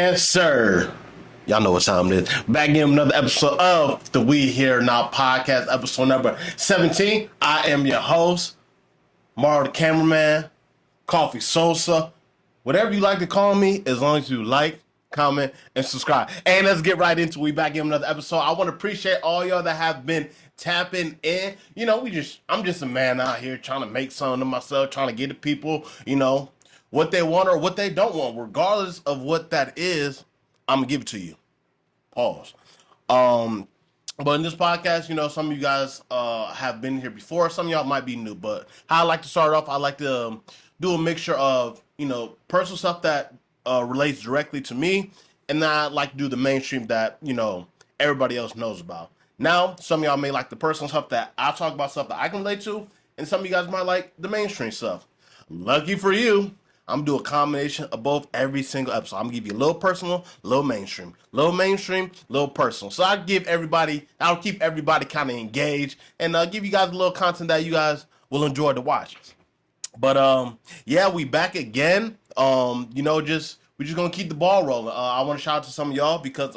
Yes, sir. Y'all know what time it is. Back in another episode of the We Here Now Podcast, episode number 17. I am your host, Mario the Cameraman, Coffee Sosa, whatever you like to call me, as long as you like, comment, and subscribe. And let's get right into it. We back in another episode. I want to appreciate all y'all that have been tapping in. I'm just a man out here trying to make something of myself, trying to get to people, what they want or what they don't want. Regardless of what that is, I'm gonna give it to you. Pause. But in this podcast, some of you guys have been here before. Some of y'all might be new. But how I like to start off, I like to do a mixture of personal stuff that relates directly to me, and then I like to do the mainstream that everybody else knows about. Now, some of y'all may like the personal stuff that I talk about, stuff that I can relate to, and some of you guys might like the mainstream stuff. Lucky for you, I'm gonna do a combination of both every single episode. I'm gonna give you a little personal, a little mainstream, little personal. So I'll keep everybody kind of engaged, and give you guys a little content that you guys will enjoy to watch. But yeah, we back again. We're just gonna keep the ball rolling. I want to shout out to some of y'all because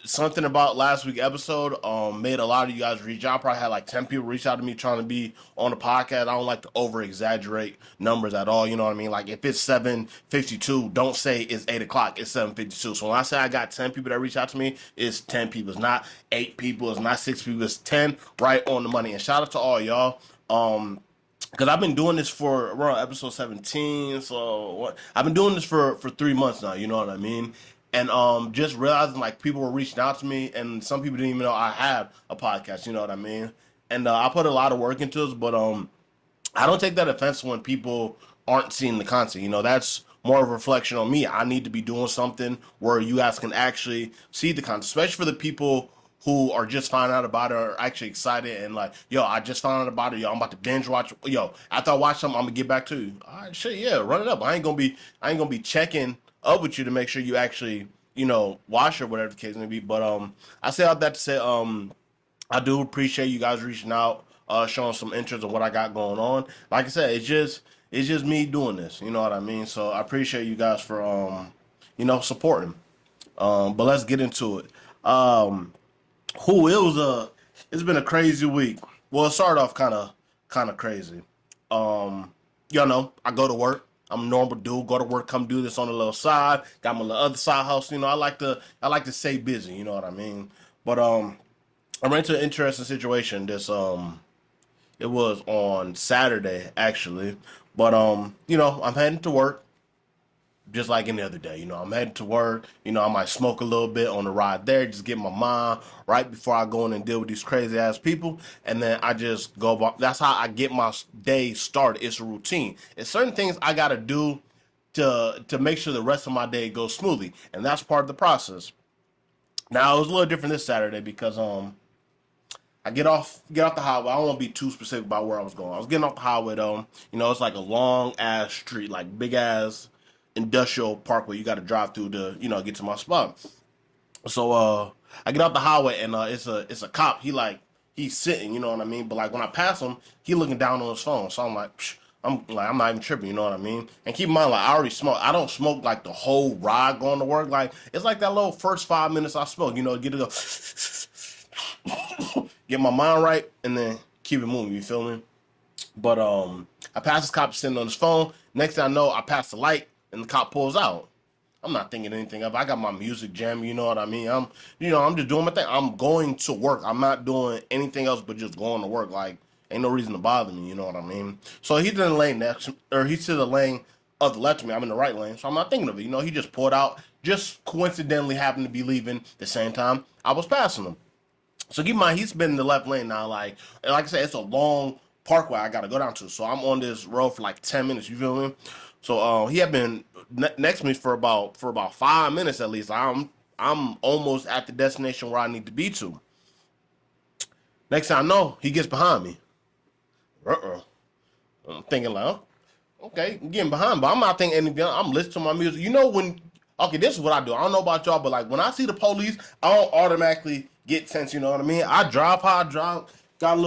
something about last week's episode made a lot of you guys reach out. I probably had like 10 people reach out to me trying to be on the podcast. I don't like to over exaggerate numbers at all, you know what I mean? Like if it's 7:52, don't say it's 8 o'clock, it's 7:52. So when I say I got 10 people that reach out to me, it's 10 people. It's not 8 people, it's not 6 people, it's 10 right on the money. And shout out to all y'all. Because I've been doing this we're on episode 17, so I've been doing this for 3 months now, you know what I mean? And just realizing like people were reaching out to me, and some people didn't even know I had a podcast, you know what I mean? And I put a lot of work into this, but I don't take that offense when people aren't seeing the content. That's more of a reflection on me. I need to be doing something where you guys can actually see the content, especially for the people who are just finding out about it, or actually excited and like, yo, I just found out about it. Yo, I'm about to binge watch. Yo, after I watch something, I'm gonna get back to you. All right, shit, yeah, run it up. I ain't gonna be checking up with you to make sure you actually, watch or whatever the case may be. But I say all that to say, I do appreciate you guys reaching out, showing some interest in what I got going on. Like I said, it's just me doing this. You know what I mean? So I appreciate you guys for supporting. But let's get into it. It's been a crazy week. Well, it started off kind of crazy. I go to work. I'm a normal dude. Go to work, come do this on the little side. Got my little other side hustle. I like to stay busy. You know what I mean? But I ran into an interesting situation. It was on Saturday actually. But I'm heading to work. Just like any other day, I'm heading to work. I might smoke a little bit on the ride there, just get my mind right before I go in and deal with these crazy ass people. And then I just go about. That's how I get my day started. It's a routine. It's certain things I gotta do to make sure the rest of my day goes smoothly, and that's part of the process. Now it was a little different this Saturday because I get off the highway. I don't want to be too specific about where I was going. I was getting off the highway though. It's like a long ass street, like big ass industrial parkway you got to drive through to get to my spot. So I get off the highway and it's a cop. He's sitting, you know what I mean? But like when I pass him, he looking down on his phone. So I'm like, I'm not even tripping, you know what I mean? And keep in mind, like I already smoke. I don't smoke like the whole ride going to work. Like it's like that little first 5 minutes I smoke, get it go get my mind right and then keep it moving, you feel me? But I pass this cop sitting on his phone. Next thing I know, I pass the light and the cop pulls out. I'm not thinking anything of it. I got my music jamming, you know what I mean? I'm just doing my thing. I'm going to work. I'm not doing anything else but just going to work. Like, ain't no reason to bother me, you know what I mean? So he's in the lane next, or he's to the lane of the left of me. I'm in the right lane, so I'm not thinking of it. He just pulled out, just coincidentally happened to be leaving the same time I was passing him. So keep in mind, he's been in the left lane now. Like I said, it's a long parkway I got to go down to. So I'm on this road for like 10 minutes, you feel me? So he had been next to me for about 5 minutes at least. I'm almost at the destination where I need to be to. Next thing I know, he gets behind me. I'm thinking like, okay, I'm getting behind, but I'm not thinking anything. I'm listening to my music. Okay, this is what I do. I don't know about y'all, but like when I see the police, I don't automatically get tense. You know what I mean? I drive how I drive. Got a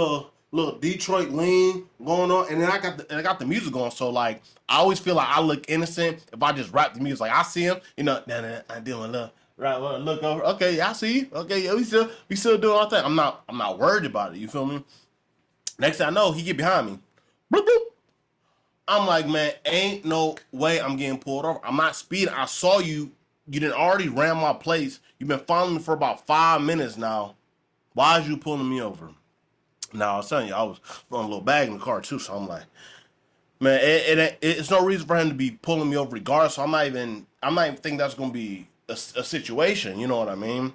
little Detroit lean going on, and then I got the music going. So like I always feel like I look innocent if I just rap the music. Like I see him, nah, I doing love. Right, well, look over. Okay, yeah, I see you. Okay, yeah, we still doing our thing. I'm not worried about it. You feel me? Next thing I know, he get behind me. Bloop, bloop. I'm like, man, ain't no way I'm getting pulled over. I'm not speeding. I saw you. You didn't already ran my place. You've been following me for about 5 minutes now. Why is you pulling me over? Now I was telling you, I was throwing a little bag in the car too. So I'm like, man, it's no reason for him to be pulling me over regardless. So I'm not even thinking that's gonna be a situation. You know what I mean?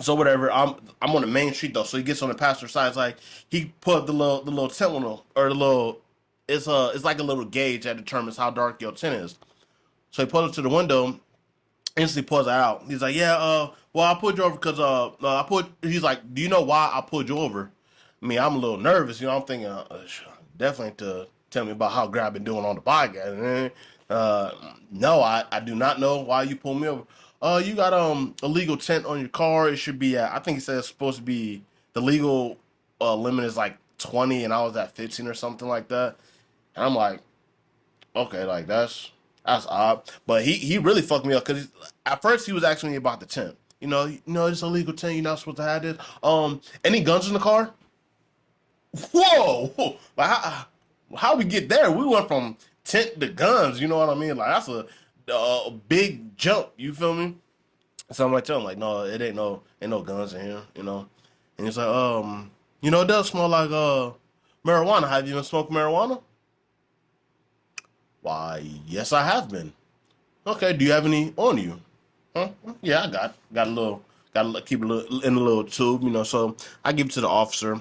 So whatever. I'm on the main street though. So he gets on the passenger side. It's like he put the little tent window or the little. It's like a little gauge that determines how dark your tent is. So he pulls it to the window, instantly pulls it out. He's like, yeah, well, I pulled you over because he's like, do you know why I pulled you over? I mean, I'm a little nervous, I'm thinking, definitely to tell me about how great I've been doing on the podcast. No, I do not know why you pulled me over. You got a legal tent on your car. It should be at, I think it says it's supposed to be the legal limit is like 20, and I was at 15 or something like that. And I'm like, okay, like that's odd. But he really fucked me up because at first he was asking me about the tent. It's a legal tent. You're not supposed to have this. Any guns in the car? Whoa! Like how we get there? We went from tent to guns. You know what I mean? Like that's a big jump. You feel me? So I'm like telling him like, no, it ain't no guns in here. And he's like, it does smell like marijuana. Have you been smoking marijuana? Why, yes, I have been. Okay, do you have any on you? Huh? Yeah, I got to keep a little in a little tube, So I give it to the officer.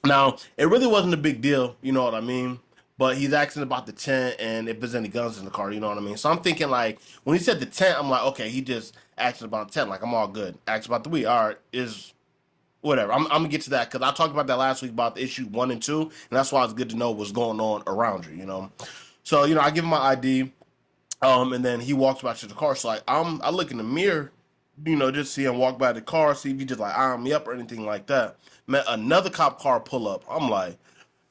Now, it really wasn't a big deal, you know what I mean? But he's asking about the tent and if there's any guns in the car, you know what I mean? So I'm thinking like when he said the tent, I'm like, okay, he just asking about the tent, like I'm all good. Asked about the weed, all right, is whatever. I'm gonna get to that because I talked about that last week about the issue 1 and 2, and that's why it's good to know what's going on around you. So I give him my ID, and then he walks back to the car. So like I look in the mirror, just see him walk by the car, see if he just like eyeing me up or anything like that. Man, another cop car pull up. I'm like,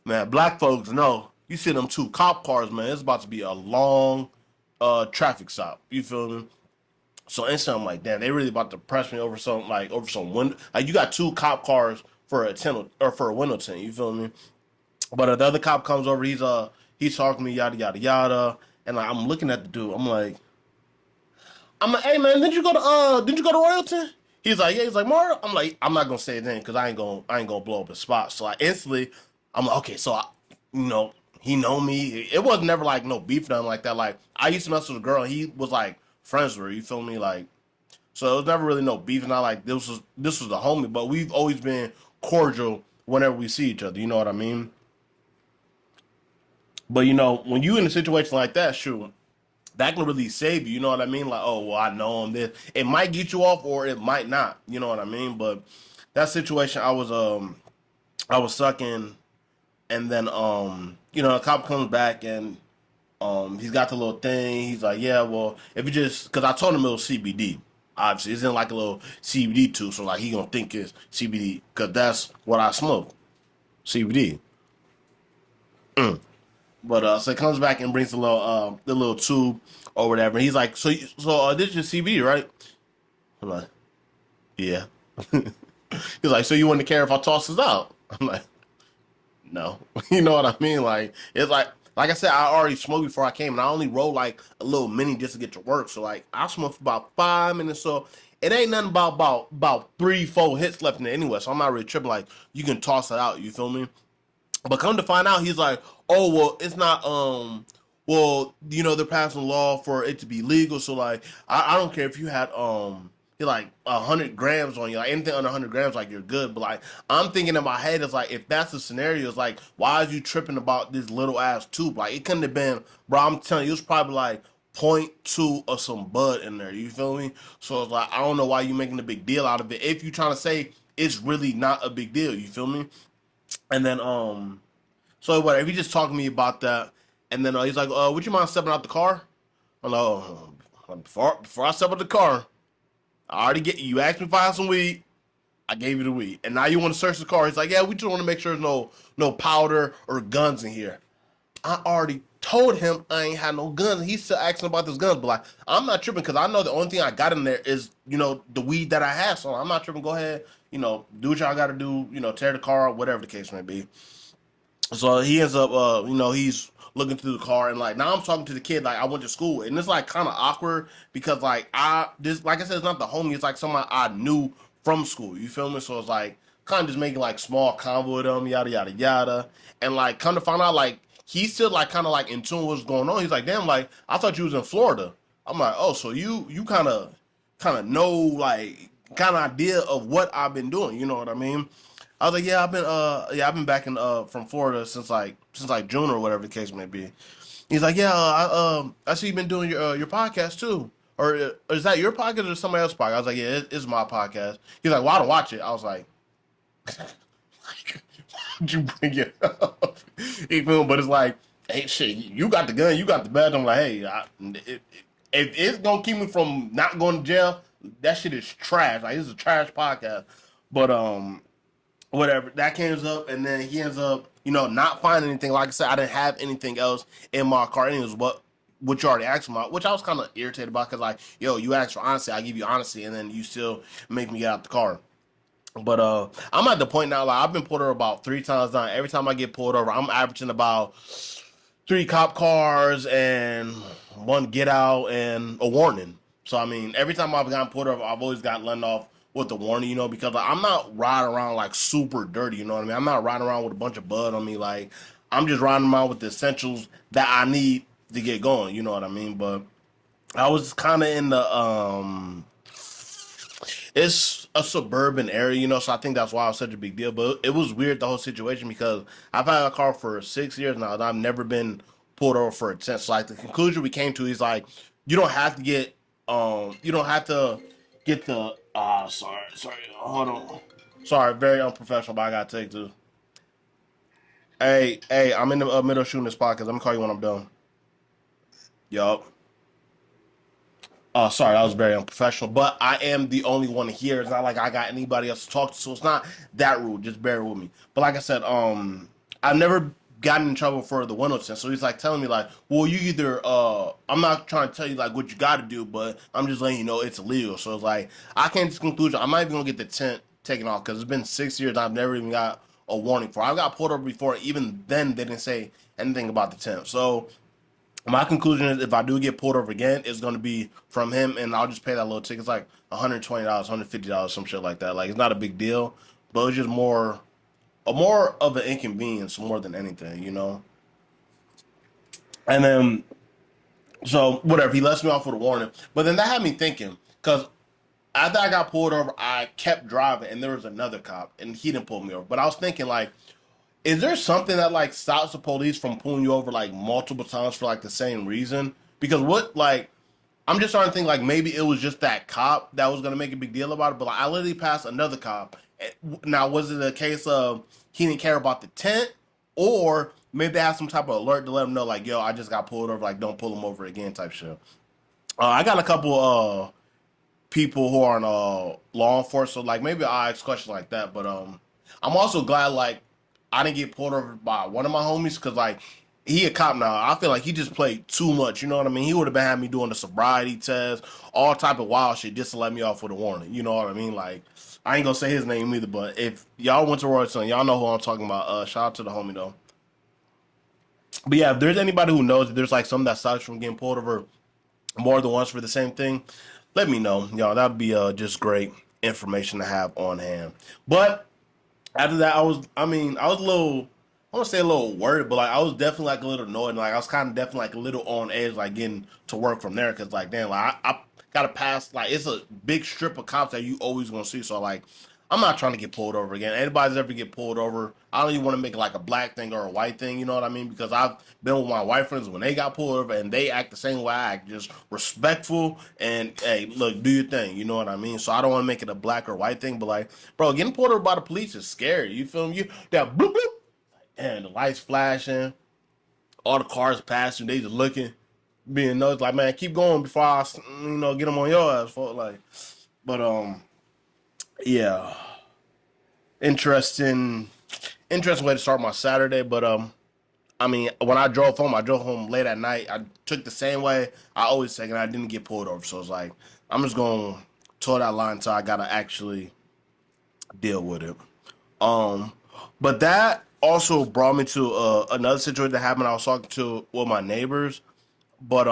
man, black folks know. You see them 2 cop cars, man. It's about to be a long traffic stop. You feel me? So instantly, I'm like, damn, they really about to press me over some window. Like you got 2 cop cars for a tent or for a window tint. You feel me? But the other cop comes over. He's talking to me, yada yada yada, and like, I'm looking at the dude. I'm like, hey man, didn't you go to Royalton? He's like, yeah. He's like, Mario. I'm like, I'm not gonna say it then because I ain't gonna blow up his spot. So I instantly, I'm like, okay, so he know me. It was never like no beef nothing like that. Like I used to mess with a girl, and he was like friends with her. You feel me? Like, so it was never really no beef. Not like this was the homie, but we've always been cordial whenever we see each other. You know what I mean? But when you in a situation like that, sure, that can really save you. You know what I mean? Like, oh well, I know him. This it might get you off, or it might not. You know what I mean? But that situation, I was sucking, and then a cop comes back and he's got the little thing. He's like, yeah, well, if you just because I told him it was CBD. Obviously, it's in like a little CBD too, so like he gonna think it's CBD because that's what I smoke, CBD. But so he comes back and brings the little tube or whatever. He's like, so this is your CBD, right? I'm like, yeah. He's like, so you wouldn't care if I toss this out? I'm like, no. You know what I mean? Like it's like I said, I already smoked before I came, and I only roll like a little mini just to get to work. So like I smoked for about 5 minutes. So it ain't nothing about 3-4 hits left in it anyway. So I'm not really tripping. Like you can toss it out. You feel me? But come to find out, he's like, oh well, it's not. Well, they're passing a law for it to be legal. So like, I don't care if you had you're like 100 grams on you, like anything under 100 grams, like you're good. But like, I'm thinking in my head, it's like if that's the scenario, it's like, why is you tripping about this little ass tube? Like it couldn't have been, bro. I'm telling you, it was probably like point two of some bud in there. You feel me? So it's like I don't know why you making a big deal out of it. If you trying to say it's really not a big deal, you feel me? And then so whatever, he just talked to me about that, and then he's like, would you mind stepping out the car? I'm like, before I step out the car, I already get you asked me if I have some weed. I gave you the weed, and now you want to search the car. He's like, yeah, we just want to make sure there's no powder or guns in here. I already told him I ain't had no guns. He's still asking about this guns, but like, I'm not tripping because I know the only thing I got in there is, the weed that I have. So I'm not tripping. Go ahead, do what y'all got to do. Tear the car up, whatever the case may be. So he ends up, he's looking through the car, and like now I'm talking to the kid like I went to school, and it's like kind of awkward because like like I said, it's not the homie, it's like someone I knew from school. You feel me? So it's like kind of just making like small convo with him, yada yada yada, and like come to find out like he's still like kind of like in tune with what's going on. He's like, damn, like I thought you was in Florida. I'm like, oh, so you kind of know like kind of idea of what I've been doing. You know what I mean? I was like, yeah, I've been back in from Florida since like June or whatever the case may be. He's like, yeah, I see you've been doing your podcast too, or is that your podcast or somebody else's podcast? I was like, yeah, it's my podcast. He's like, well, I don't watch it. I was like, why'd you bring it up? You feel me? But it's like, hey, shit, you got the gun, you got the badge. I'm like, hey, if it's gonna keep me from not going to jail, that shit is trash. Like, this is a trash podcast. But whatever that came up, and then he ends up not finding anything. Like I said, I didn't have anything else in my car, and it was what you already asked about, which I was kind of irritated about because like, yo, you asked for honesty, I give you honesty, and then you still make me get out the car. But I'm at the point now, like I've been pulled over about 3 times now. Every time I get pulled over, I'm averaging about 3 cop cars and 1 get out and a warning. So I mean, every time I've gotten pulled over, I've always got let off with the warning, because like, I'm not riding around like super dirty, you know what I mean? I'm not riding around with a bunch of bud on me. Like I'm just riding around with the essentials that I need to get going, you know what I mean? But I was kind of in the it's a suburban area, so I think that's why it was such a big deal. But it was weird, the whole situation, because I've had a car for 6 years now, and I've never been pulled over for a test. So like the conclusion we came to is like, you don't have to get you don't have to get the sorry, hold on. Sorry, very unprofessional, but I gotta take this. Hey, I'm in the middle of shooting this podcast. I'm gonna call you when I'm done. Yup. Sorry, that was very unprofessional, but I am the only one here. It's not like I got anybody else to talk to, so it's not that rude. Just bear with me. But like I said, I've never gotten in trouble for the window tint. So he's like telling me like, well, you either I'm not trying to tell you like what you got to do, but I'm just letting you know it's illegal. So it's like I came to the conclusion I'm not even gonna get the tint taken off because it's been 6 years. I've never even got a warning for. I got pulled over before. Even then, they didn't say anything about the tint. So my conclusion is if I do get pulled over again, it's going to be from him, and I'll just pay that little ticket. It's like $120, $150, some shit like that. Like, it's not a big deal, but it's just more of an inconvenience more than anything. And then, so, whatever, he lets me off with a warning. But then that had me thinking, because after I got pulled over, I kept driving, and there was another cop, and he didn't pull me over. But I was thinking, like, is there something that like stops the police from pulling you over like multiple times for like the same reason? Because I'm just starting to think like maybe it was just that cop that was gonna make a big deal about it, but like, I literally passed another cop. Now, was it a case of he didn't care about the tent, or maybe they have some type of alert to let him know like, yo, I just got pulled over, like don't pull him over again type shit. I got a couple people who are in law enforcement, so like maybe I'll ask questions like that. But I'm also glad like I didn't get pulled over by one of my homies because like he a cop now. I feel like he just played too much. You know what I mean? He would have been having me doing the sobriety test, all type of wild shit just to let me off with a warning. You know what I mean? Like I ain't gonna say his name either, but if y'all went to Royston, y'all know who I'm talking about. Shout out to the homie though. But yeah, if there's anybody who knows if there's like something that stops you from getting pulled over more than once for the same thing, let me know. Y'all, that'd be just great information to have on hand. But after that, I was a little, I want to say a little worried, but like I was definitely like a little annoyed. And, like I was kind of definitely like a little on edge, like getting to work from there, because like damn, like I gotta pass. Like it's a big strip of cops that you always gonna see. So like I'm not trying to get pulled over again. Anybody's ever get pulled over, I don't even want to make it like a black thing or a white thing. You know what I mean? Because I've been with my white friends when they got pulled over and they act the same way I act, just respectful and hey, look, do your thing. You know what I mean? So I don't want to make it a black or white thing, but like, bro, getting pulled over by the police is scary. You feel me? You that bloop bloop, and the lights flashing, all the cars passing, they just looking, being nosy. Like, man, keep going before I, get them on your ass. For like, but yeah. interesting, interesting way to start my Saturday. But I mean, when I drove home late at night. I took the same way I always take, and I didn't get pulled over. So it's like I'm just gonna toe that line until I gotta actually deal with it. Um, but that also brought me to another situation that happened. I was talking to with my neighbors, but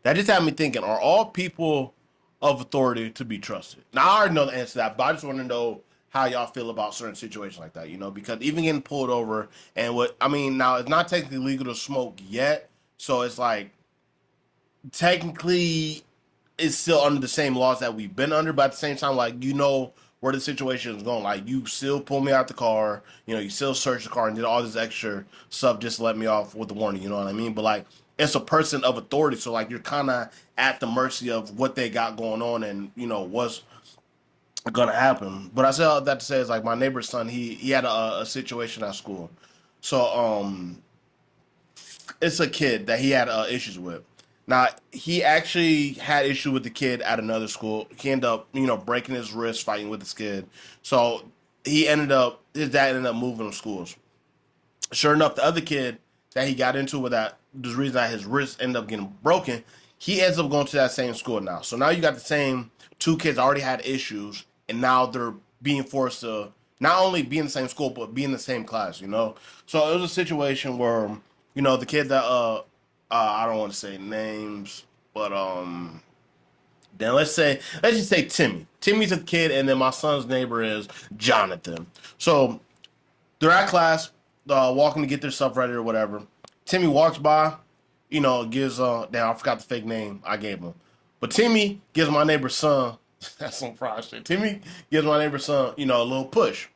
that just had me thinking: are all people of authority to be trusted? Now I already know the answer to that, but I just want to know how y'all feel about certain situations like that. Because even getting pulled over and what I mean now, it's not technically legal to smoke yet, so it's like technically it's still under the same laws that we've been under, but at the same time, like where the situation is going. Like you still pull me out the car, you still search the car and did all this extra stuff just to let me off with the warning. You know what I mean? But like it's a person of authority, so like you're kind of at the mercy of what they got going on and what's gonna happen. But I say all that to say is like my neighbor's son, he had a situation at school, so it's a kid that he had issues with. Now he actually had issue with the kid at another school. He ended up, breaking his wrist fighting with this kid. So his dad ended up moving to schools. Sure enough, the other kid that he got into with that, the reason that his wrist ended up getting broken, he ends up going to that same school now. So now you got the same two kids already had issues, and now they're being forced to not only be in the same school but be in the same class. So it was a situation where the kid that I don't want to say names, but then let's just say Timmy. Timmy's a kid, and then my son's neighbor is Jonathan. So they're at class, walking to get their stuff ready or whatever. Timmy walks by, gives damn, I forgot the fake name I gave him, but Timmy gives my neighbor's son. That's some fraud shit. Timmy gives my neighbor's son, a little push.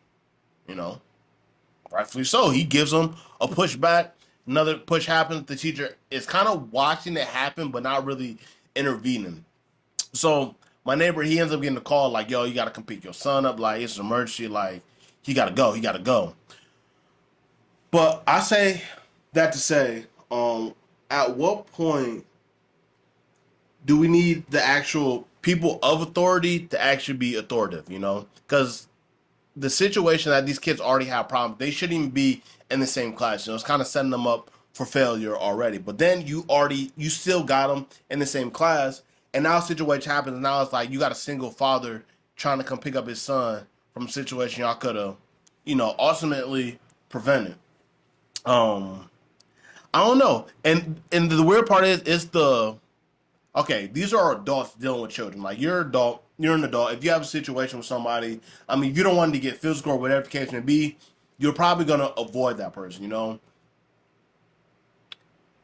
You know, rightfully so. He gives him a push back. Another push happens. The teacher is kind of watching it happen, but not really intervening. So my neighbor, he ends up getting a call like, "Yo, you got to come pick your son up. Like it's an emergency. Like he got to go. He got to go." But I say that to say, at what point do we need the actual people of authority to actually be authoritative? Because the situation that these kids already have problems, they shouldn't even be in the same class. It's kind of setting them up for failure already. But then you still got them in the same class, and now a situation happens. And now it's like you got a single father trying to come pick up his son from a situation y'all could have, ultimately prevented. I don't know. And the weird part is it's the okay, these are adults dealing with children. Like you're an adult, you're an adult. If you have a situation with somebody, I mean, if you don't want to get physical or whatever the case may be, you're probably gonna avoid that person.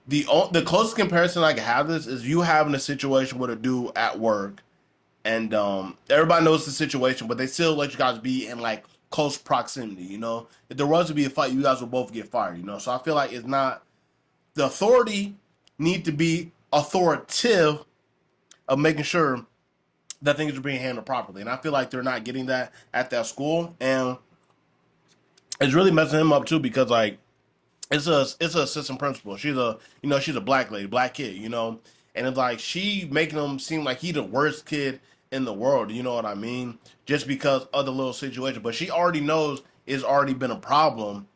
The closest comparison I can have this is you having a situation with a dude at work, and everybody knows the situation, but they still let you guys be in like close proximity. If there was to be a fight, you guys will both get fired. So I feel like it's not the authority need to be authoritative of making sure that things are being handled properly. And I feel like they're not getting that at that school. And it's really messing him up too because like it's a assistant principal. She's a black lady, black kid. And it's like she making him seem like he the worst kid in the world, you know what I mean? Just because of the little situation. But she already knows it's already been a problem,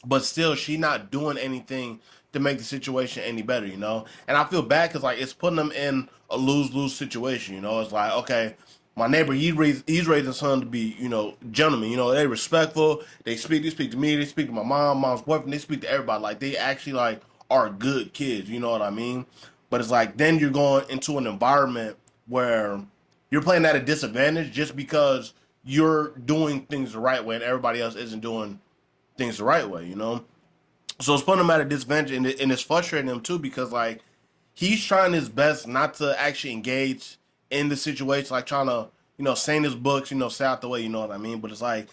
but still she not doing anything to make the situation any better. And I feel bad because like it's putting them in a lose-lose situation. It's like, okay, my neighbor, he's raising his son to be, gentlemen. They respectful. They speak to me, they speak to my mom's boyfriend, they speak to everybody. Like they actually like are good kids, you know what I mean? But it's like then you're going into an environment where you're playing at a disadvantage just because you're doing things the right way and everybody else isn't doing things the right way. So it's putting him at a disadvantage, and it's frustrating him too because like he's trying his best not to actually engage in the situation, like trying to say in his books, stay out the way, you know what I mean? But it's like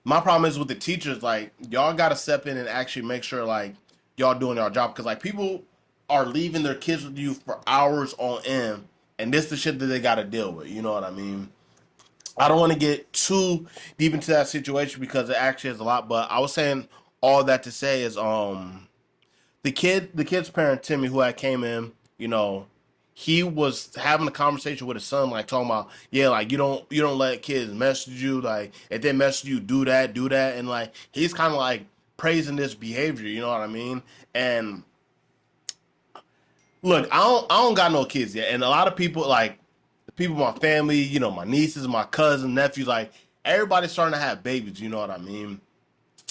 my problem is with the teachers, like y'all got to step in and actually make sure like y'all doing your job because like people are leaving their kids with you for hours on end, and this is the shit that they got to deal with. You know what I mean? I don't want to get too deep into that situation because it actually is a lot. But I was saying all that to say is the kid's parent Timmy who had came in, he was having a conversation with his son, like talking about, yeah, like you don't let kids message you, like if they message you, do that, and like he's kind of like praising this behavior, you know what I mean? And look, I don't got no kids yet, and a lot of people like the people in my family, my nieces, my cousins, nephews, like everybody's starting to have babies, you know what I mean?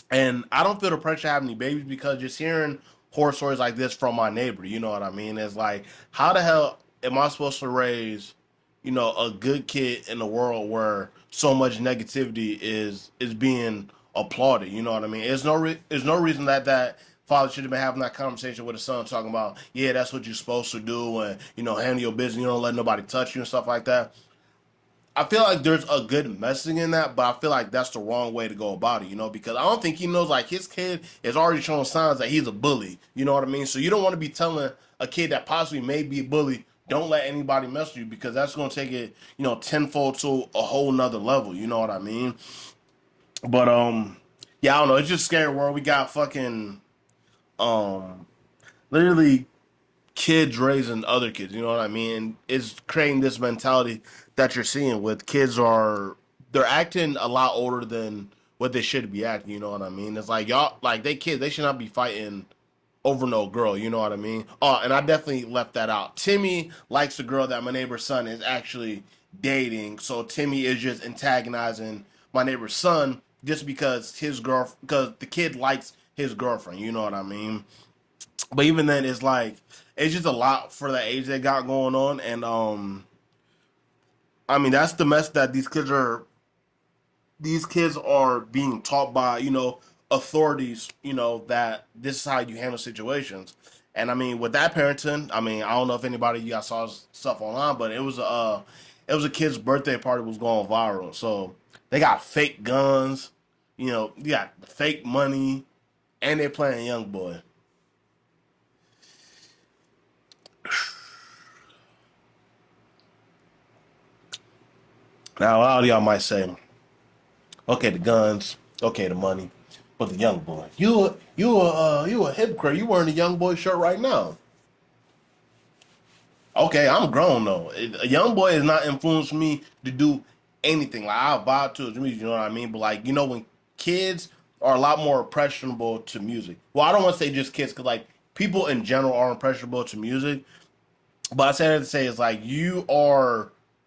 And I don't feel the pressure to have any babies because just hearing horror stories like this from my neighbor, you know what I mean? It's like, how the hell am I supposed to raise, a good kid in a world where so much negativity is being applauded? You know what I mean? There's no reason that father should have been having that conversation with his son, talking about, yeah, that's what you're supposed to do, and handle your business. You don't let nobody touch you and stuff like that. I feel like there's a good messaging in that, but I feel like that's the wrong way to go about it, because I don't think he knows, like, his kid is already showing signs that he's a bully, you know what I mean? So you don't want to be telling a kid that possibly may be a bully, don't let anybody mess with you, because that's going to take it, tenfold to a whole nother level, you know what I mean? But, yeah, I don't know, it's just scary world. We got fucking, um, literally kids raising other kids, you know what I mean? It's creating this mentality that you're seeing with kids they're acting a lot older than what they should be acting, you know what I mean? It's like y'all like they kids, they should not be fighting over no girl, you know what I mean? Oh, and I definitely left that out. Timmy likes the girl that my neighbor's son is actually dating, so Timmy is just antagonizing my neighbor's son just because the kid likes his girlfriend, you know what I mean? But even then, it's like it's just a lot for the age they got going on, and I mean that's the mess that these kids are being taught by authorities, that this is how you handle situations. And I mean with that parenting, I mean I don't know if anybody you guys saw stuff online, but it was a kid's birthday party was going viral. So they got fake guns, you got fake money, and they playing young boy. Now a lot of y'all might say, okay, the guns, okay, the money, but the young boy, you a hypocrite. You wearing a young boy shirt right now. Okay, I'm grown though. A young boy has not influenced me to do anything. Like I vibe to his music, you know what I mean? But like when kids are a lot more impressionable to music. Well, I don't want to say just kids, because like people in general are impressionable to music. But I said that to say is like you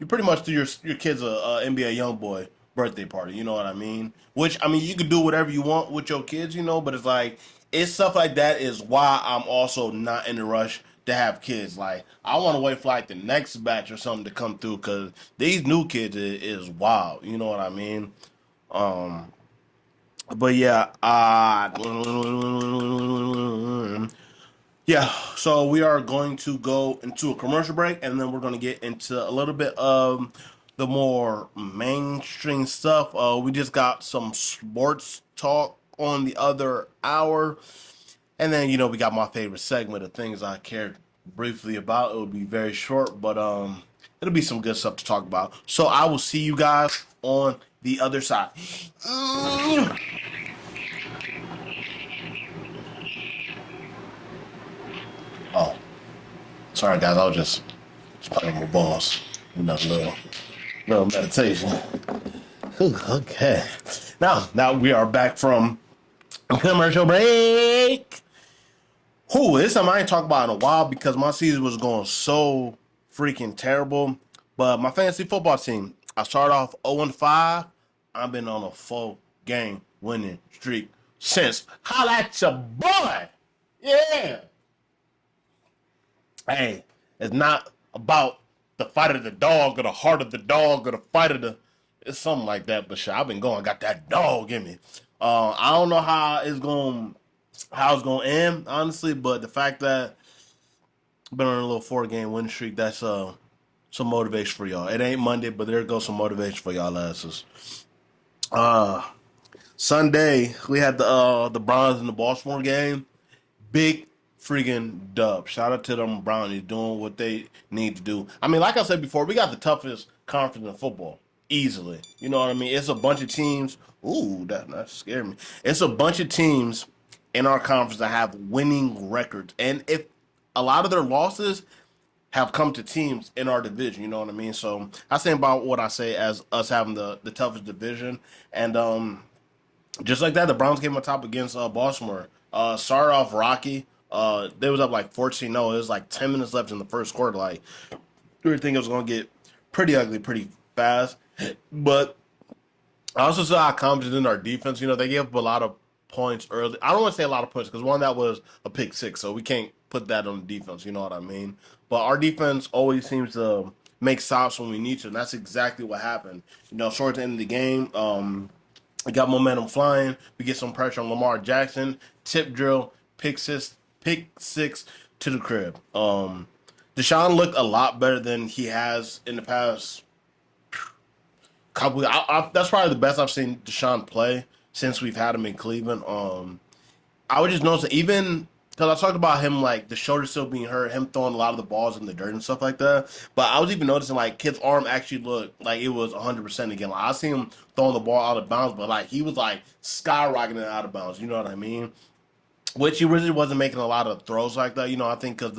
pretty much do your kids a NBA young boy birthday party. You know what I mean? Which I mean you could do whatever you want with your kids, but it's like it's stuff like that is why I'm also not in a rush to have kids. Like I want to wait for like the next batch or something to come through because these new kids is wild. You know what I mean? Um, but yeah, yeah, so we are going to go into a commercial break and then we're going to get into a little bit of the more mainstream stuff. We just got some sports talk on the other hour. And then, we got my favorite segment of things I cared briefly about. It will be very short, but it'll be some good stuff to talk about. So I will see you guys on the other side. Oh, sorry guys, I was just playing with balls. Little meditation. Whew, okay. Now we are back from commercial break. Whew, this time I ain't talked about in a while because my season was going so freaking terrible. But my fantasy football team, I started off 0-5. I've been on a 4-game winning streak since. Holla at your boy! Yeah! Hey, it's not about the fight of the dog or the heart of the dog or the fight of the. It's something like that. But shit, I've been going, got that dog in me. I don't know how it's gonna end, honestly. But the fact that I've been on a little 4-game win streak, that's some motivation for y'all. It ain't Monday, but there goes some motivation for y'all asses. Uh, Sunday we had the Browns in the Baltimore game. Big freaking dub. Shout out to them Brownies doing what they need to do. I mean, like I said before, we got the toughest conference in football. Easily. You know what I mean? It's a bunch of teams. Ooh, that scared me. It's a bunch of teams in our conference that have winning records. And if a lot of their losses have come to teams in our division. You know what I mean? So I say about what I say as us having the toughest division, and just like that, the Browns came on top against Baltimore. Started off rocky. They was up like 14-0. It was like 10 minutes left in the first quarter. Like, we were thinking it was going to get pretty ugly pretty fast. But I also saw how confident in our defense. You know, they gave up a lot of points early. I don't want to say a lot of points because one, that was a pick six, so we can't put that on the defense. You know what I mean? But our defense always seems to make stops when we need to, and that's exactly what happened. You know, towards the end of the game, we got momentum flying. We get some pressure on Lamar Jackson. Tip drill, pick six to the crib. Deshaun looked a lot better than he has in the past couple. That's probably the best I've seen Deshaun play since we've had him in Cleveland. I would just notice that even because I talked about him like the shoulder still being hurt, him throwing a lot of the balls in the dirt and stuff like that. But I was even noticing like Kid's arm actually looked like it was 100% again. Like I seen him throwing the ball out of bounds, but like he was like skyrocketing out of bounds. You know what I mean? Which he really wasn't making a lot of throws like that. You know, I think because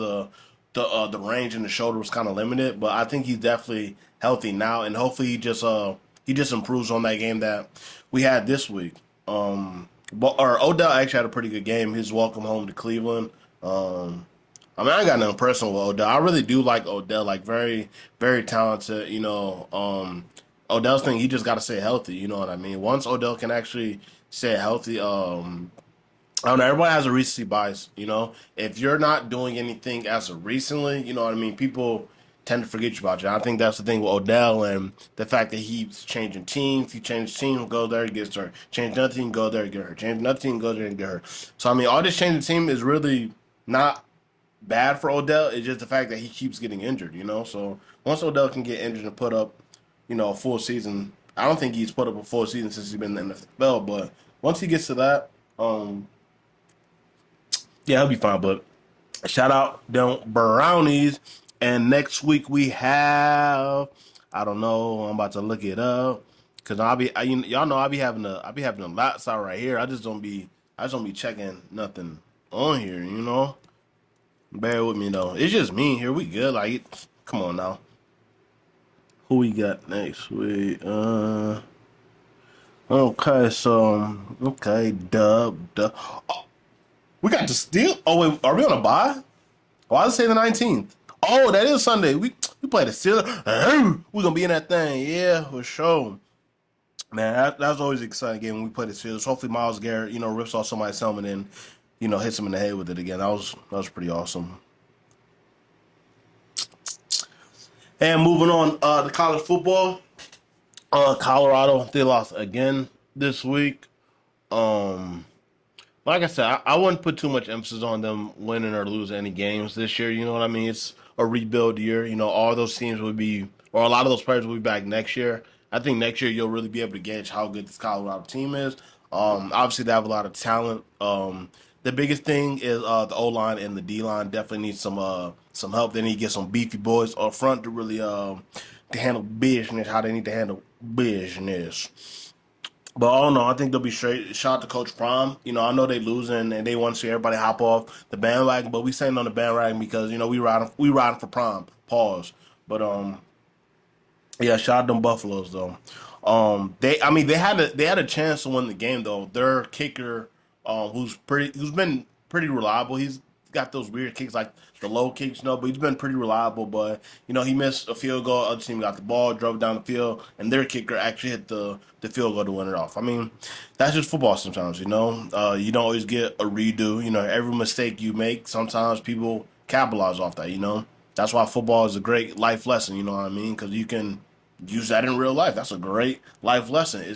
the range and the shoulder was kind of limited. But I think he's definitely healthy now, and hopefully he just improves on that game that we had this week. But or Odell actually had a pretty good game. His welcome home to Cleveland. I mean, I ain't got nothing personal with Odell. I really do like Odell. Like very, very talented. You know, Odell's thing. He just got to stay healthy. You know what I mean? Once Odell can actually stay healthy, I don't know. Everybody has a recency bias, you know. If you're not doing anything as of recently, you know what I mean. People tend to forget about you. I think that's the thing with Odell and the fact that he's changing teams. He changes teams, go there, he gets hurt. Change another team, go there, get hurt. Change another team, go there, and get hurt. So I mean, all this changing team is really not bad for Odell. It's just the fact that he keeps getting injured, you know. So once Odell can get injured and put up, you know, a full season, I don't think he's put up a full season since he's been in the NFL. But once he gets to that, yeah, he'll be fine. But shout out them Brownies. And next week we have, I don't know, I'm about to look it up because y'all know I be having a lots out right here. I just don't be checking nothing on here. You know, bear with me though. It's just me here. We good. Like, come on now. Who we got next week? Okay, so dub. Oh, we got the steal. Oh wait, are we on a bye? Why does it say the 19th? Oh, that is Sunday. We play the Steelers. We're gonna be in that thing, yeah, for sure. Man, that's always an exciting game when we play the Steelers. Hopefully, Myles Garrett, you know, rips off somebody's helmet and you know hits him in the head with it again. That was pretty awesome. And moving on to college football, Colorado they lost again this week. Like I said, I wouldn't put too much emphasis on them winning or losing any games this year. You know what I mean? It's a rebuild year. You know, all those teams will be, or a lot of those players will be back next year. I think next year you'll really be able to gauge how good this Colorado team is. Obviously, they have a lot of talent. The biggest thing is the O line and the D line definitely need some help. They need to get some beefy boys up front to really to handle business. How they need to handle business. But all in all, I think they'll be straight. Shout out to Coach Prime. You know, I know they losing and they want to see everybody hop off the bandwagon, but we staying on the bandwagon because you know we riding for Prime. Pause. But yeah, shout out them Buffaloes though. They had a chance to win the game though. Their kicker, who's been pretty reliable. He's got those weird kicks like the low kicks, you know, but he's been pretty reliable. But you know, he missed a field goal. Other team got the ball, drove down the field, and their kicker actually hit the field goal to win it off. I mean, that's just football sometimes, you know. You don't always get a redo. You know, every mistake you make, sometimes people capitalize off that. You know, that's why football is a great life lesson. You know what I mean? Because you can use that in real life. That's a great life lesson.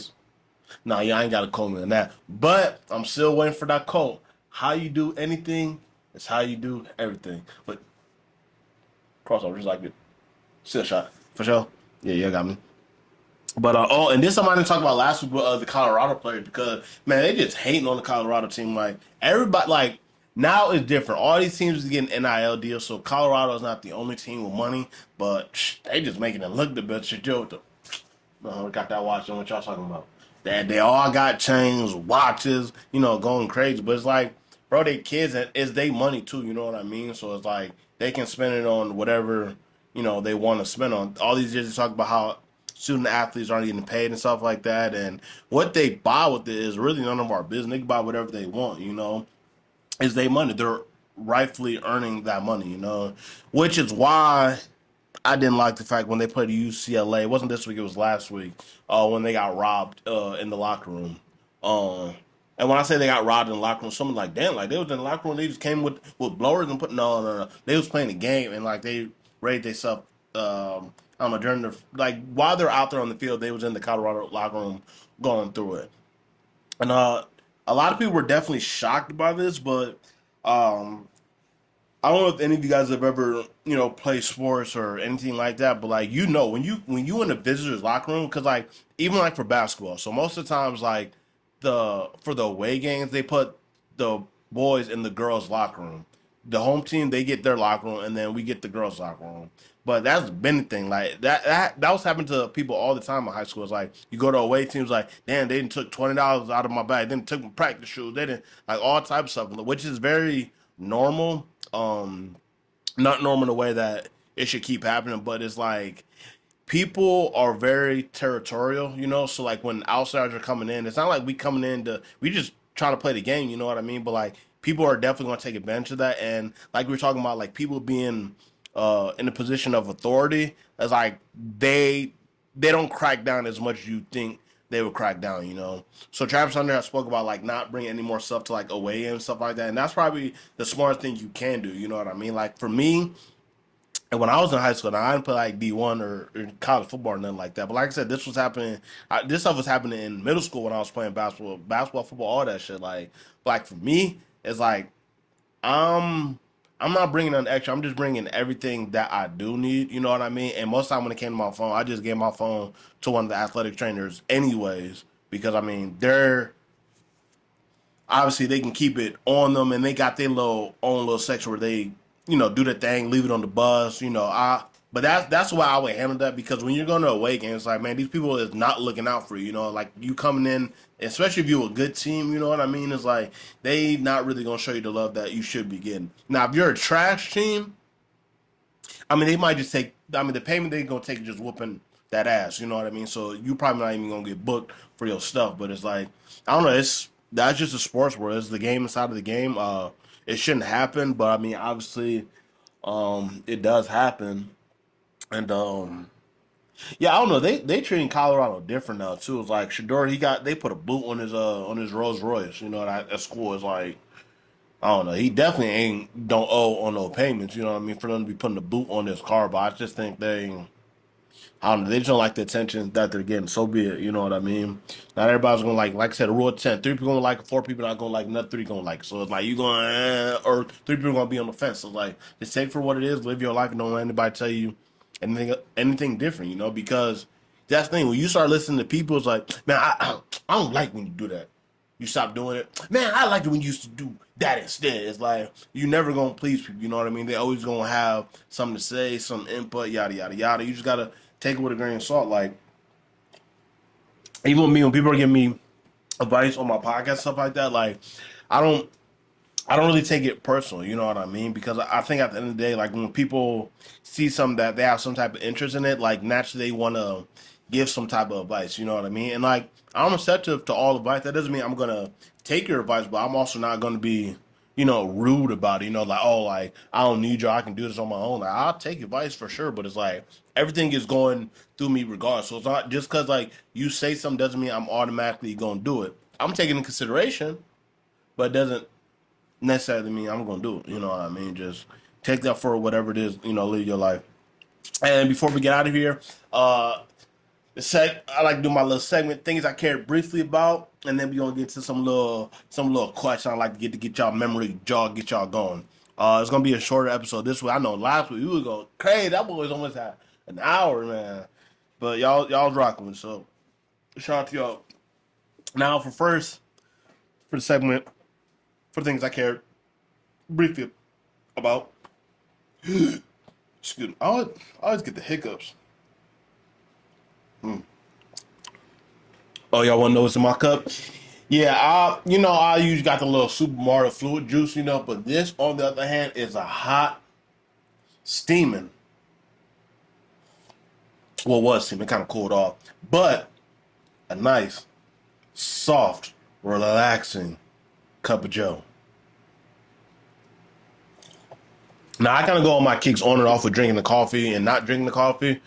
Nah, yeah, I ain't got a quote me on that, but I'm still waiting for that quote. How you do anything is how you do everything. But crossover just like it. Still shot for sure. Yeah, you got me. But and this something I didn't talk about last week with the Colorado players because man, they just hating on the Colorado team. Like everybody, like now it's different. All these teams is getting NIL deals, so Colorado is not the only team with money, but they just making it look the best. Shit, Joe, got that watch on what y'all talking about. They all got chains, watches, you know, going crazy. But it's like, bro, they kids and it's they money too. You know what I mean? So it's like they can spend it on whatever, they want to spend on. All these years they talk about how student athletes aren't getting paid and stuff like that, and what they buy with it is really none of our business. They can buy whatever they want, It's their money. They're rightfully earning that money, which is why I didn't like the fact when they played UCLA. It wasn't this week; it was last week. When they got robbed in the locker room. Um, and when I say they got robbed in the locker room, someone like, damn, like they was in the locker room. They just came with blowers and put no. They was playing the game and like they raided themselves. I don't know during the while they're out there on the field, they was in the Colorado locker room going through it. And a lot of people were definitely shocked by this, but um, I don't know if any of you guys have ever, played sports or anything like that, but like when you in the visitors locker room, because like even like for basketball, so most of the times like for the away games they put the boys in the girls locker room. The home team they get their locker room, and then we get the girls locker room. But that's been the thing. Like that was happening to people all the time in high school. It's like you go to away teams, like damn, they didn't took $20 out of my bag. They didn't took my practice shoes. They didn't like all types of stuff, which is very normal. Not normal in a way that it should keep happening, but it's like people are very territorial, So like when outsiders are coming in, it's not like we just trying to play the game, you know what I mean? But like people are definitely going to take advantage of that, and like we were talking about, like people being in a position of authority, it's like they don't crack down as much as you think they would crack down, So Travis Hunter has spoke about like not bringing any more stuff to like away and stuff like that, and that's probably the smartest thing you can do. You know what I mean? Like for me, and when I was in high school, now I didn't play like D1 or college football or nothing like that. But like I said, this was happening. This stuff was happening in middle school when I was playing basketball, football, all that shit. Like for me, it's like I'm I'm not bringing an extra. I'm just bringing everything that I do need. You know what I mean? And most of the time when it came to my phone, I just gave my phone to one of the athletic trainers, anyways, because I mean they're obviously they can keep it on them, and they got their own little section where they, do their thing, leave it on the bus. But that's why I would handle that, because when you're going to away game, it's like, man, these people is not looking out for you. Like you coming in, especially if you're a good team. You know what I mean? It's like they not really gonna show you the love that you should be getting. Now, if you're a trash team, I mean, they might just take. I mean, the payment they gonna take is just whooping that ass. You know what I mean? So you probably not even gonna get booked for your stuff. But it's like, I don't know. That's just a sports world. It's the game inside of the game. It shouldn't happen, but I mean, obviously, it does happen. And yeah, I don't know. They treating Colorado different now too. It's like Shador, they put a boot on his Rolls Royce. At school is like, I don't know. He definitely don't owe on no payments. You know what I mean? For them to be putting a boot on his car, but I just think I don't know. They just don't like the attention that they're getting. So be it. You know what I mean? Not everybody's gonna like I said, a rule of 10. 3 people gonna like it, 4 people not gonna like it, another 3 gonna like it. So it's like you going or 3 people gonna be on the fence. So it's like just take it for what it is, live your life, and don't let anybody tell you anything different. Because that's the thing. When you start listening to people, it's like, man, I don't like when you do that. You stop doing it. Man, I liked it when you used to do that instead. It's like you never gonna please people. You know what I mean? They always gonna have something to say, some input, yada yada yada. You just gotta take it with a grain of salt. Like even with me, when people are giving me advice on my podcast, stuff like that, like I don't I don't really take it personal, you know what I mean? Because I think at the end of the day, like when people see something that they have some type of interest in it, like naturally they want to give some type of advice, you know what I mean? And like I'm receptive to all advice. That doesn't mean I'm gonna take your advice, but I'm also not gonna be, rude about it. Like, oh, like I don't need you. I can do this on my own. Like I'll take advice for sure, but it's like everything is going through me regardless. So it's not just because like you say something doesn't mean I'm automatically gonna do it. I'm taking into consideration, but it doesn't necessarily mean I'm gonna do it. You know what I mean? Just take that for whatever it is. Live your life. And before we get out of here, I like to do my little segment, things I cared briefly about, and then we gonna get to some little questions I like to get y'all memory jog, get y'all going. It's gonna be a shorter episode this week. I know last week we was going crazy. That boy was almost had an hour, man. But y'all was rocking with it, so shout out to y'all. Now for the segment, for things I cared briefly about. Excuse me. I always get the hiccups. Oh, y'all want to know what's in my cup? Yeah, I usually got the little Super Mario fluid juice, but this, on the other hand, is a hot steaming. Well, it was steaming, kind of cooled off. But a nice, soft, relaxing cup of Joe. Now, I kind of go on my kicks on and off with drinking the coffee and not drinking the coffee.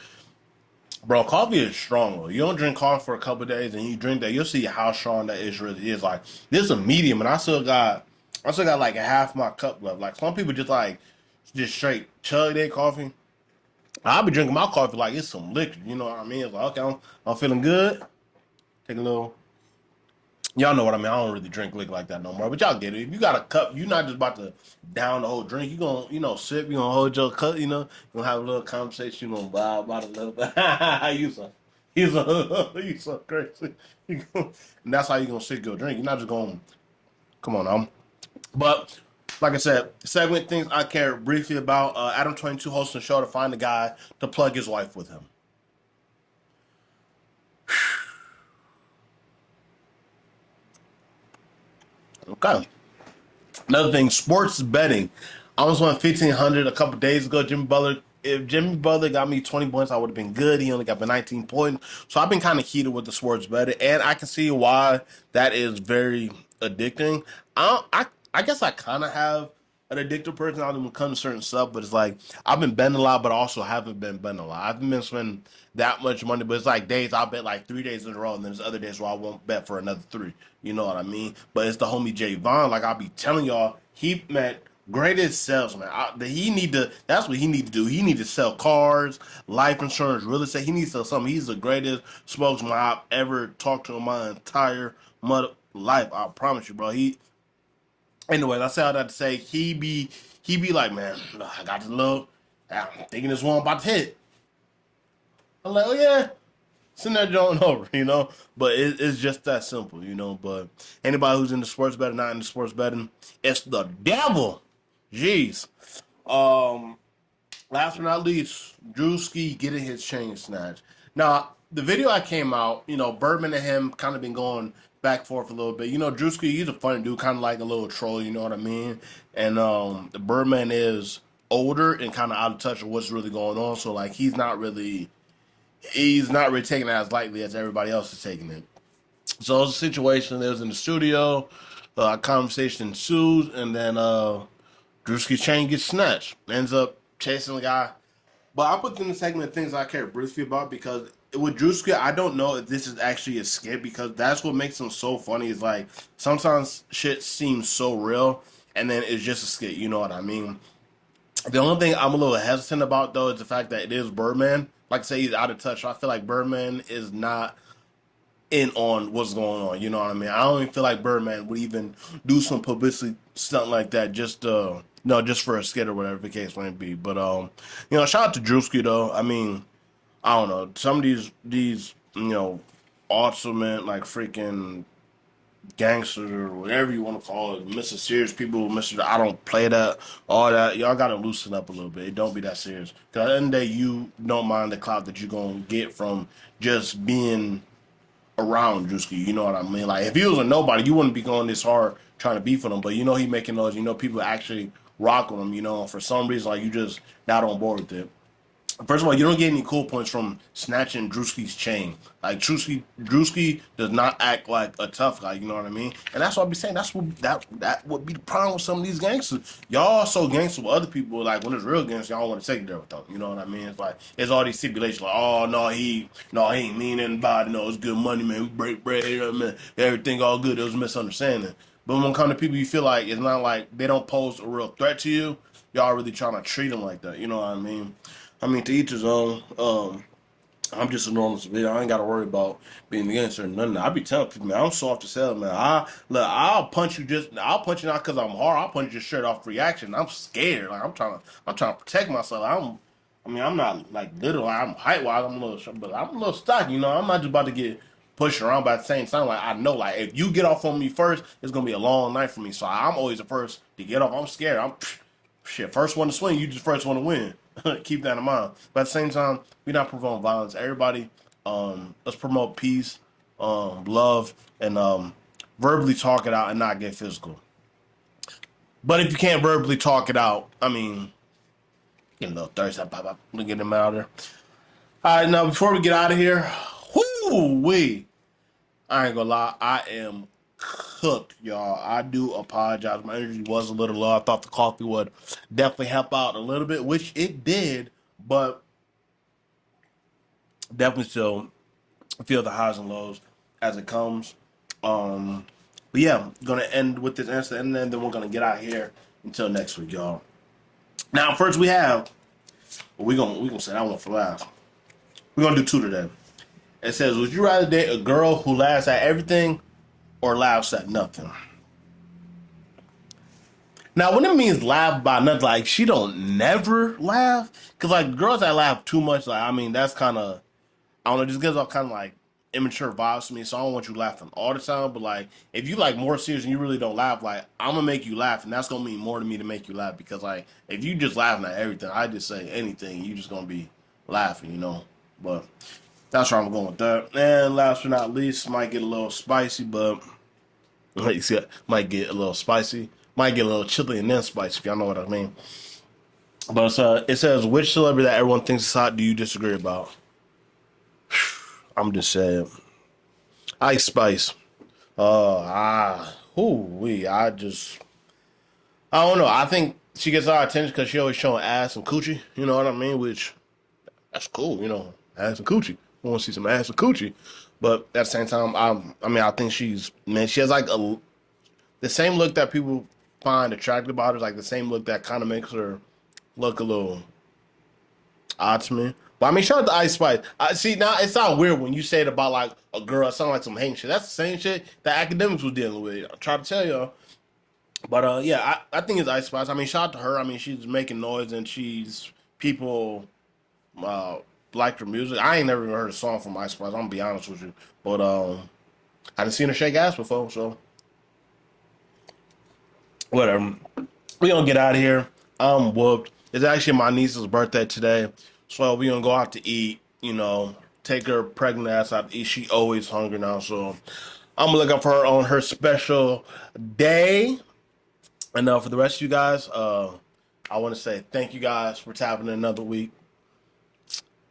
Bro, coffee is strong. You don't drink coffee for a couple of days and you drink that, you'll see how strong that is really is. Like, this is a medium and I still got like a half my cup left. Like, some people just straight chug their coffee. I'll be drinking my coffee like it's some liquor. You know what I mean? It's like, okay, I'm feeling good. Take a little. Y'all know what I mean. I don't really drink liquor like that no more. But y'all get it. If you got a cup, you're not just about to down the whole drink. You gonna, sip. You gonna hold your cup. You gonna have a little conversation. You gonna vibe about it a little bit. you so crazy. And that's how you gonna sip your drink. You're not just gonna. Come on, now. But like I said, segment things I care briefly about. Adam 22 hosting a show to find a guy to plug his wife with him. Okay. Another thing, sports betting. I was on 1,500 a couple days ago. If Jimmy Butler got me 20 points, I would have been good. He only got me 19 points. So I've been kind of heated with the sports betting, and I can see why that is very addicting. I guess I kind of have an addictive personality when it comes to certain stuff, but it's like I've been betting a lot, but also haven't been betting a lot. I haven't been spending that much money, but it's like days I'll bet like 3 days in a row, and then there's other days where I won't bet for another three. You know what I mean? But it's the homie Jay Vaughn. Like I'll be telling y'all, he met greatest salesman. That's what he need to do. He need to sell cars, life insurance, real estate. He needs to sell something. He's the greatest spokesman I've ever talked to in my entire life. I promise you, bro. Anyways, I say all that to say he be like, man, I got this little. I'm thinking this one about to hit. I'm like, oh yeah, send that joint over. But it's just that simple. But anybody who's into sports betting, not into sports betting, it's the devil. Jeez. Last but not least, Drewski getting his chain snatched. Now, the video I came out, Birdman and him kind of been going back and forth a little bit. Drewski, he's a funny dude, kind of like a little troll, you know what I mean? And the Birdman is older and kind of out of touch with what's really going on. So, like, he's not really taking it as lightly as everybody else is taking it. So, it was a situation that was in the studio, a conversation ensues, and then Drewski's chain gets snatched. Ends up chasing the guy. But I put in the segment things I care briefly about because with Drewski, I don't know if this is actually a skit because that's what makes him so funny. Is like sometimes shit seems so real and then it's just a skit. You know what I mean? The only thing I'm a little hesitant about though is the fact that it is Birdman. Like I say, he's out of touch. So I feel like Birdman is not in on what's going on. You know what I mean? I don't even feel like Birdman would even do some publicity stuff like that just just for a skit or whatever the case might be. But shout out to Drewski though. I mean, I don't know. Some of these awesome like freaking gangsters or whatever you want to call it, Mr. Serious people, Mr. I don't play that, all that. Y'all gotta loosen up a little bit. It don't be that serious. Cause at the end of the day, you don't mind the clout that you're gonna get from just being around Drewski. You know what I mean? Like if he was a nobody, you wouldn't be going this hard trying to beef with him. But he making those. People actually rock with him. For some reason, like you just not on board with it. First of all, you don't get any cool points from snatching Drewski's chain. Like Drewski does not act like a tough guy. You know what I mean? And that's what I be saying. That would be the problem with some of these gangsters. Y'all so gangster with other people. Like when it's real gangster, y'all want to take it there with them. You know what I mean? It's like it's all these stipulations. Like oh no, he ain't mean anybody. No, it's good money, man. We break bread. You know what I mean? Everything all good. It was a misunderstanding. But when it comes to people, you feel like it's not like they don't pose a real threat to you. Y'all really trying to treat them like that. You know what I mean? To each his own. I'm just a normal civilian. I ain't got to worry about being against or nothing. I be telling people, man, I'm soft as hell, man. I'll punch you not because I'm hard. I'll punch you just straight off reaction. I'm scared. Like I'm trying to protect myself. I'm not like little. I'm height wise. I'm a little short, but I'm a little stocky. I'm not just about to get pushed around. But at the same time, like I know, like if you get off on me first, it's gonna be a long night for me. So I'm always the first to get off. I'm scared. First one to swing. You just first one to win. Keep that in mind. But at the same time, we're not promoting violence. Everybody, let's promote peace, love, and verbally talk it out and not get physical. But if you can't verbally talk it out, Getting a little thirsty. I'm gonna get him out of there. All right, now before we get out of here, I ain't gonna lie, I am cooked, y'all. I do apologize. My energy was a little low. I thought the coffee would definitely help out a little bit, which it did, but definitely still feel the highs and lows as it comes. But yeah, gonna end with this answer, and then we're gonna get out here until next week, y'all. Now, first we're gonna say that one for last. We're gonna do two today. It says, would you rather date a girl who laughs at everything or laughs at nothing? Now, when it means laugh by nothing, like she don't never laugh, because like girls that laugh too much, like I mean that's kind of, I don't know, just gives off kind of like immature vibes to me. So I don't want you laughing all the time. But like if you like more serious and you really don't laugh, like I'm gonna make you laugh, and that's gonna mean more to me to make you laugh, because like if you just laughing at everything, I just say anything, you just gonna be laughing, you know. But that's where I'm going with that. And last but not least, might get a little spicy, but you see, might get a little spicy, might get a little chili and then spicy, if y'all know what I mean. But it says, which celebrity that everyone thinks is hot do you disagree about? I'm just saying, Ice Spice. I don't know. I think she gets a lot of attention because she always showing ass and coochie. You know what I mean? Which that's cool. You know, ass and coochie. I want to see some ass and coochie. But at the same time, I think she has like the same look that people find attractive about her. Is like the same look that kind of makes her look a little odd to me. But I mean, shout out to Ice Spice. See, now it sounds weird when you say it about like a girl. It sounds like some hang shit. That's the same shit that academics was dealing with. I try to tell y'all. But yeah, I think it's Ice Spice. I mean, shout out to her. I mean, she's making noise and people uh, like her music. I ain't never even heard a song from Ice Spice. I'm gonna be honest with you. But I didn't seen her shake ass before, so whatever. We gonna get out of here. I'm whooped. It's actually my niece's birthday today, so we gonna go out to eat. You know, take her pregnant ass out to eat. She always hungry now, so I'm gonna look up for her on her special day. And for the rest of you guys, I want to say thank you guys for tapping in another week,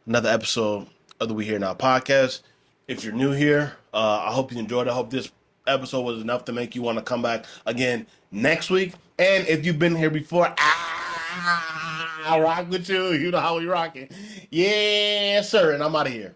another episode of the We Here Now podcast. If you're new here, I hope you enjoyed it. I hope this episode was enough to make you want to come back again next week. And if you've been here before, I rock with you. You know how we rocking. Yeah, sir. And I'm out of here.